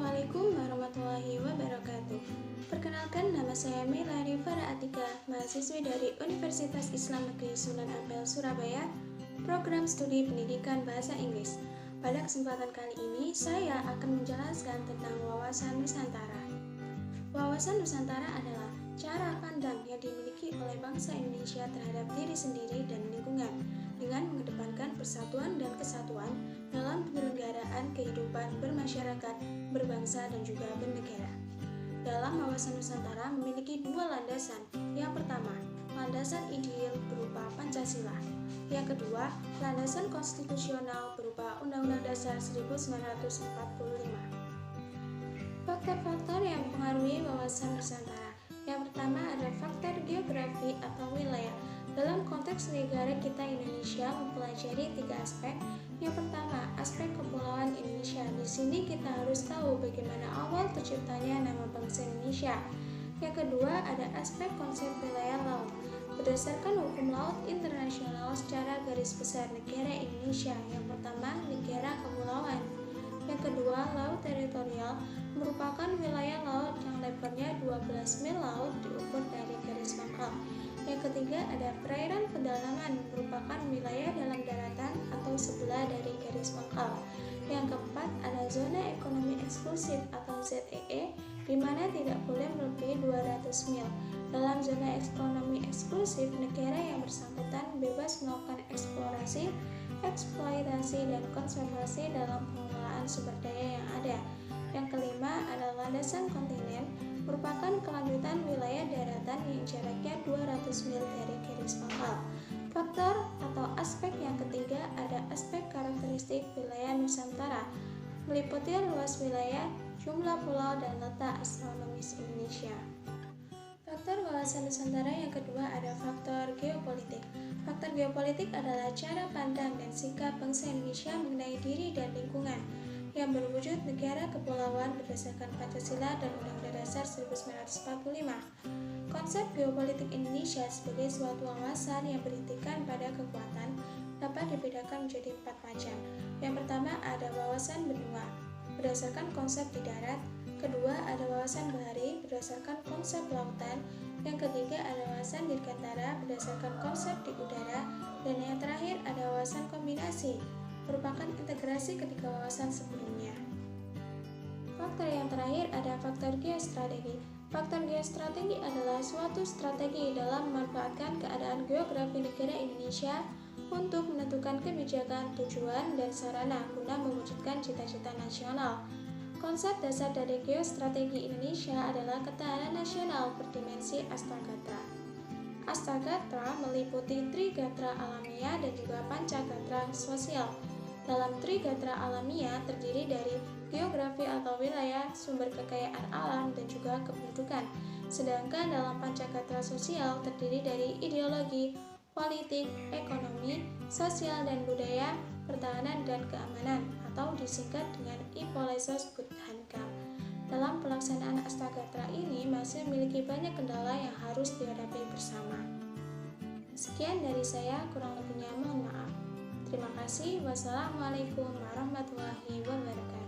Assalamualaikum warahmatullahi wabarakatuh. Perkenalkan, nama saya Melani Farah Atika, mahasiswi dari Universitas Islam Negeri Sunan Ampel, Surabaya, program studi pendidikan bahasa Inggris. Pada kesempatan kali ini, saya akan menjelaskan tentang wawasan Nusantara. Wawasan Nusantara adalah cara pandang yang dimiliki oleh bangsa Indonesia terhadap diri sendiri dan lingkungan, dengan mengedepankan persatuan dan kesatuan dalam penyelenggaraan kehidupan bermasyarakat, berbangsa, dan juga bernegara. Dalam wawasan Nusantara memiliki dua landasan. Yang pertama, landasan ideal berupa Pancasila. Yang kedua, landasan konstitusional berupa Undang-Undang Dasar 1945. Faktor-faktor yang mempengaruhi wawasan Nusantara. Yang pertama ada faktor geografi atau wilayah. Dalam konteks negara kita Indonesia mempelajari tiga aspek. Yang pertama, aspek kepulauan Indonesia. Di sini kita harus tahu bagaimana awal terciptanya nama bangsa Indonesia. Yang kedua, ada aspek konsep wilayah laut. Berdasarkan hukum laut internasional secara garis besar negara Indonesia. Yang pertama, negara kepulauan. Yang kedua, laut teritorial merupakan wilayah laut yang lebarnya 12 mil laut diukur dari garis pangkal. Yang ketiga ada perairan pedalaman merupakan wilayah dalam daratan atau sebelah dari garis pangkal. Yang keempat ada zona ekonomi eksklusif atau ZEE di mana tidak boleh melebihi 200 mil. Dalam zona ekonomi eksklusif, negara yang bersangkutan bebas melakukan eksplorasi, eksploitasi, dan konservasi dalam pengelolaan sumber daya yang ada. Yang kelima adalah landasan kontinen, merupakan kelanjutan wilayah daratan yang jaraknya 200 mil dari garis pangkal. Faktor atau aspek yang ketiga ada aspek karakteristik wilayah Nusantara, meliputi luas wilayah, jumlah pulau, dan letak astronomis Indonesia. Faktor wawasan Nusantara yang kedua ada faktor geopolitik. Faktor geopolitik adalah cara pandang dan sikap bangsa Indonesia mengenai diri dan lingkungan yang berwujud negara kepulauan berdasarkan Pancasila dan Undang-Undang Dasar 1945. Konsep geopolitik Indonesia sebagai suatu wawasan yang berintikan pada kekuatan dapat dibedakan menjadi 4 macam. Yang pertama ada wawasan benua berdasarkan konsep di darat. Kedua ada wawasan bahari berdasarkan konsep lautan. Yang ketiga ada wawasan dirgantara berdasarkan konsep di udara. Dan yang terakhir ada wawasan kombinasi merupakan integrasi ketiga wawasan sebelumnya. Faktor yang terakhir ada faktor geostrategi. Faktor geostrategi adalah suatu strategi dalam memanfaatkan keadaan geografi negara Indonesia untuk menentukan kebijakan, tujuan, dan sarana guna mewujudkan cita-cita nasional. Konsep dasar dari geostrategi Indonesia adalah ketahanan nasional berdimensi Astagatra. Astagatra meliputi Trigatra alamiah dan juga Pancagatra sosial. Dalam Trigatra alamiah terdiri dari geografi atau wilayah, sumber kekayaan alam, dan juga kependudukan. Sedangkan dalam Pancagatra sosial terdiri dari ideologi, politik, ekonomi, sosial dan budaya, pertahanan dan keamanan, atau disingkat dengan Ipolesos Budhankam. Dalam pelaksanaan Astagatra ini masih memiliki banyak kendala yang harus dihadapi bersama. Sekian dari saya, kurang lebihnya mohon maaf. Terima kasih. Wassalamualaikum warahmatullahi wabarakatuh.